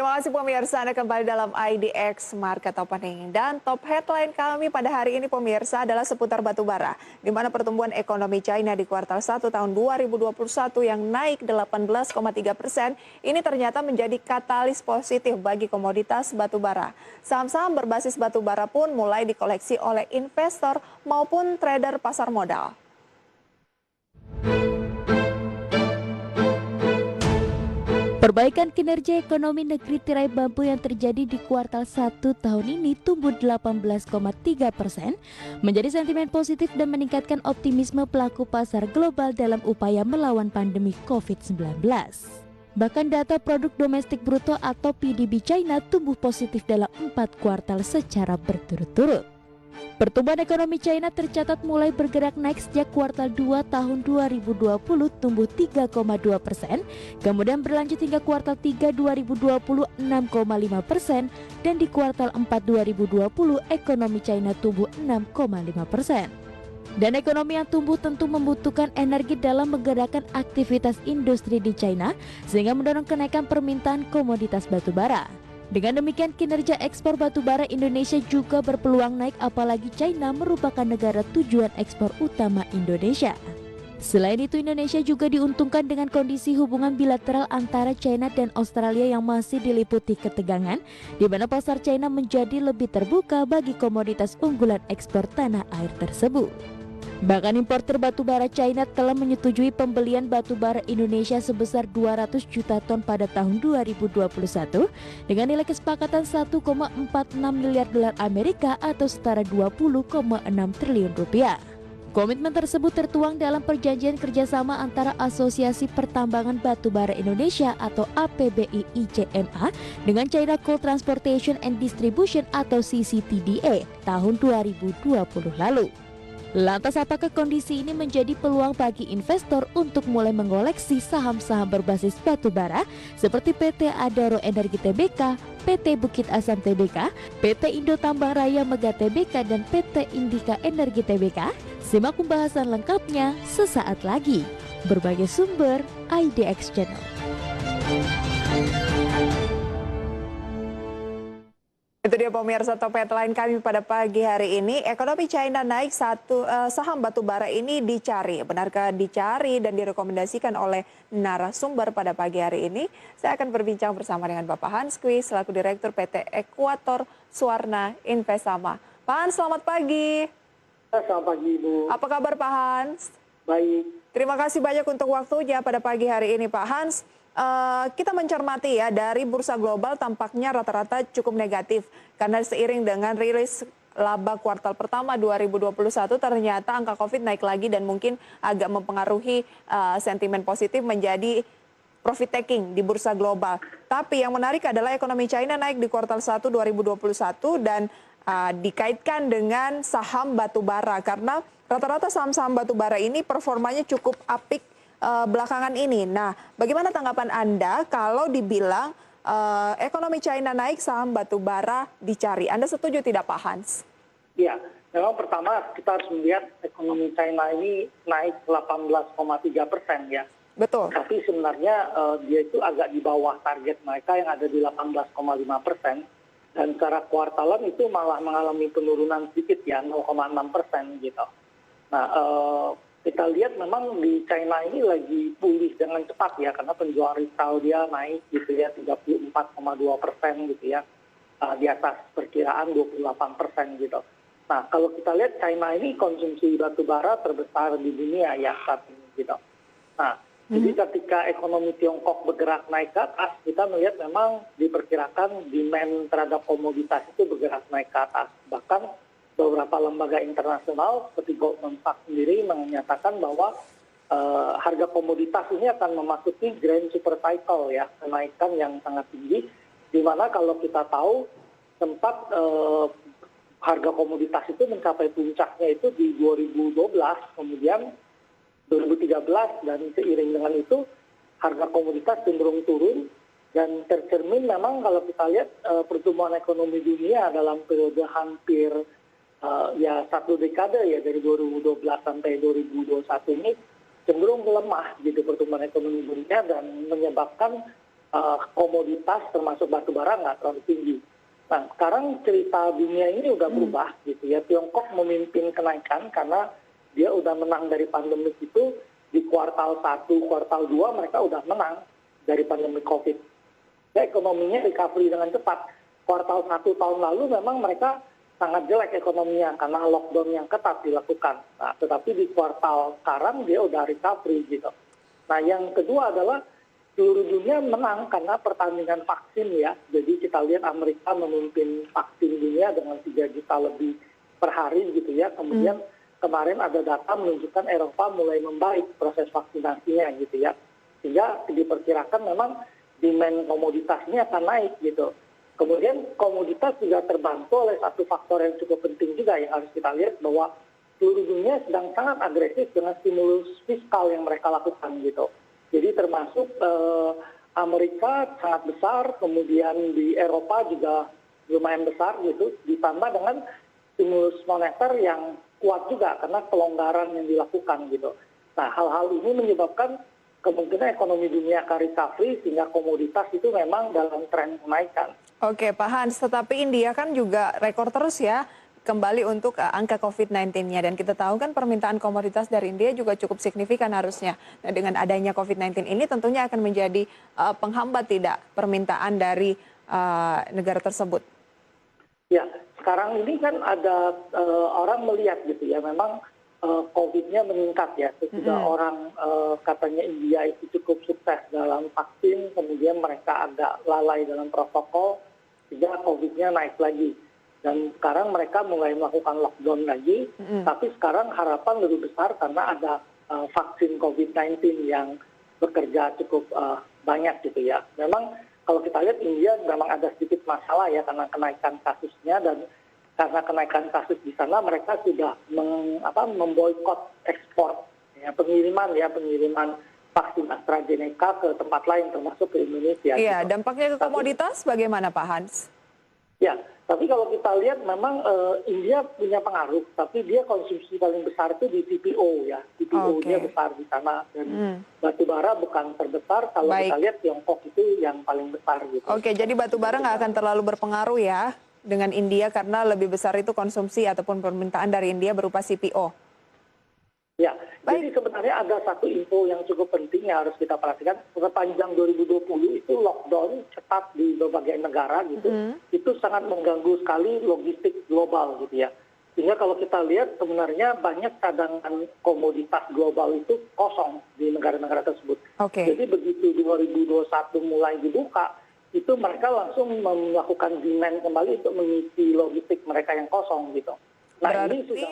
Terima kasih pemirsa, Anda kembali dalam IDX Market Opening. Dan top headline kami pada hari ini pemirsa adalah seputar batubara, di mana pertumbuhan ekonomi China di kuartal 1 tahun 2021 yang naik 18,3% ini ternyata menjadi katalis positif bagi komoditas batubara. Saham-saham berbasis batubara pun mulai dikoleksi oleh investor maupun trader pasar modal. Perbaikan kinerja ekonomi negeri tirai bambu yang terjadi di kuartal 1 tahun ini tumbuh 18,3%, menjadi sentimen positif dan meningkatkan optimisme pelaku pasar global dalam upaya melawan pandemi COVID-19. Bahkan data produk domestik bruto atau PDB China tumbuh positif dalam 4 kuartal secara berturut-turut. Pertumbuhan ekonomi China tercatat mulai bergerak naik sejak kuartal 2 tahun 2020 tumbuh 3,2%, kemudian berlanjut hingga kuartal 3 2020 6,5%, dan di kuartal 4 2020 ekonomi China tumbuh 6,5%. Dan ekonomi yang tumbuh tentu membutuhkan energi dalam menggerakkan aktivitas industri di China, sehingga mendorong kenaikan permintaan komoditas batubara. Dengan demikian kinerja ekspor batubara Indonesia juga berpeluang naik, apalagi China merupakan negara tujuan ekspor utama Indonesia. Selain itu Indonesia juga diuntungkan dengan kondisi hubungan bilateral antara China dan Australia yang masih diliputi ketegangan, di mana pasar China menjadi lebih terbuka bagi komoditas unggulan ekspor tanah air tersebut. Bahkan importer batubara China telah menyetujui pembelian batubara Indonesia sebesar 200 juta ton pada tahun 2021 dengan nilai kesepakatan 1,46 miliar dolar Amerika atau setara 20,6 triliun rupiah. Komitmen tersebut tertuang dalam perjanjian kerjasama antara Asosiasi Pertambangan Batubara Indonesia atau APBI ICMA dengan China Coal Transportation and Distribution atau CCTDA tahun 2020 lalu. Lantas apakah kondisi ini menjadi peluang bagi investor untuk mulai mengoleksi saham-saham berbasis batubara seperti PT Adaro Energi Tbk, PT Bukit Asam Tbk, PT Indo Tambang Raya Mega Tbk, dan PT Indika Energi Tbk? Simak pembahasan lengkapnya sesaat lagi. Berbagai sumber IDX Channel. Itu dia pemirsa top headline kami pada pagi hari ini. Ekonomi China naik, saham batubara ini dicari. Benarkah dicari dan direkomendasikan oleh narasumber pada pagi hari ini? Saya akan berbincang bersama dengan Bapak Hans Kuy selaku Direktur PT Ekuator Suwarna Investama. Pak Hans, selamat pagi. Selamat pagi, Ibu. Apa kabar Pak Hans? Baik. Terima kasih banyak untuk waktunya pada pagi hari ini Pak Hans. Kita mencermati ya, dari bursa global tampaknya rata-rata cukup negatif karena seiring dengan rilis laba kuartal pertama 2021 ternyata angka COVID naik lagi dan mungkin agak mempengaruhi sentimen positif menjadi profit taking di bursa global. Tapi yang menarik adalah ekonomi China naik di kuartal 1 2021 dan dikaitkan dengan saham batubara karena rata-rata saham-saham batubara ini performanya cukup apik belakangan ini. Nah, bagaimana tanggapan Anda kalau dibilang ekonomi China naik, saham batubara dicari? Anda setuju tidak Pak Hans? Ya, memang pertama kita harus melihat ekonomi China ini naik 18,3% ya. Betul. Tapi sebenarnya dia itu agak di bawah target mereka yang ada di 18,5%. Dan secara kuartalan itu malah mengalami penurunan sedikit ya, 0,6% gitu. Nah, kita lihat memang di China ini lagi pulih dengan cepat ya, karena penjualan retail dia naik gitu ya, 34,2% gitu ya, di atas perkiraan 28% gitu. Nah, kalau kita lihat China ini konsumsi batubara terbesar di dunia ya saat ini gitu. Nah, jadi ketika ekonomi Tiongkok bergerak naik ke atas, kita melihat memang diperkirakan demand terhadap komoditas itu bergerak naik ke atas. Bahkan beberapa lembaga internasional seperti Goldman Sachs sendiri menyatakan bahwa harga komoditas ini akan memasuki grand super cycle ya, kenaikan yang sangat tinggi, di mana kalau kita tahu sempat harga komoditas itu mencapai puncaknya itu di 2012, kemudian 2013, dan seiring dengan itu harga komoditas cenderung turun dan tercermin memang kalau kita lihat pertumbuhan ekonomi dunia dalam periode hampir ya satu dekade ya, dari 2012 sampai 2021 ini cenderung melemah gitu pertumbuhan ekonomi dunia, dan menyebabkan komoditas termasuk batu bara nggak terlalu tinggi. Nah, sekarang cerita dunia ini udah berubah gitu ya. Tiongkok memimpin kenaikan karena dia udah menang dari pandemi itu di kuartal 1, kuartal 2 mereka udah menang dari pandemi COVID. Ya, ekonominya recovery dengan cepat. Kuartal 1 tahun lalu memang mereka sangat jelek ekonominya karena lockdown yang ketat dilakukan. Nah, tetapi di kuartal sekarang dia udah recovery gitu. Nah, yang kedua adalah seluruh dunia menang karena pertandingan vaksin ya. Jadi kita lihat Amerika memimpin vaksin dunia dengan 3 juta lebih per hari gitu ya. Kemudian kemarin ada data menunjukkan Eropa mulai membaik proses vaksinasinya gitu ya. Sehingga diperkirakan memang demand komoditasnya akan naik gitu. Kemudian komoditas juga terbantu oleh satu faktor yang cukup penting juga yang harus kita lihat bahwa seluruh dunia sedang sangat agresif dengan stimulus fiskal yang mereka lakukan gitu. Jadi termasuk Amerika sangat besar, kemudian di Eropa juga lumayan besar gitu, ditambah dengan stimulus moneter yang kuat juga karena pelonggaran yang dilakukan gitu. Nah, hal-hal ini menyebabkan kemungkinan ekonomi dunia akan recovery sehingga komoditas itu memang dalam tren kenaikan. Oke, Pak Hans, tetapi India kan juga rekor terus ya kembali untuk angka COVID-19-nya. Dan kita tahu kan permintaan komoditas dari India juga cukup signifikan harusnya. Nah, dengan adanya COVID-19 ini tentunya akan menjadi penghambat tidak permintaan dari negara tersebut. Ya, sekarang ini kan ada orang melihat gitu ya, memang COVID-nya meningkat ya. Sesudah orang katanya India itu cukup sukses dalam vaksin, kemudian mereka agak lalai dalam protokol, sehingga COVID-nya naik lagi. Dan sekarang mereka mulai melakukan lockdown lagi, tapi sekarang harapan lebih besar karena ada vaksin COVID-19 yang bekerja cukup banyak gitu ya. Memang kalau kita lihat India memang ada sedikit masalah ya karena kenaikan kasusnya, dan karena kenaikan kasus di sana mereka sudah memboikot ekspor ya, pengiriman vaksin AstraZeneca ke tempat lain termasuk ke Indonesia. Iya, gitu. dampaknya ke komoditas bagaimana Pak Hans? Ya, tapi kalau kita lihat memang India punya pengaruh, tapi dia konsumsi paling besar itu di CPO ya. CPO dia besar di sana, dan batu bara bukan terbesar. Kalau kita lihat Tiongkok itu yang paling besar gitu. Oke, jadi batu bara nggak akan terlalu berpengaruh ya dengan India karena lebih besar itu konsumsi ataupun permintaan dari India berupa CPO. Ya, jadi sebenarnya ada satu info yang cukup penting yang harus kita perhatikan. Sepanjang 2020 itu lockdown cepat di berbagai negara gitu, itu sangat mengganggu sekali logistik global gitu ya. Sehingga kalau kita lihat sebenarnya banyak cadangan komoditas global itu kosong di negara-negara tersebut. Jadi begitu 2021 mulai dibuka, itu mereka langsung melakukan demand kembali untuk mengisi logistik mereka yang kosong gitu. Nah, ini sudah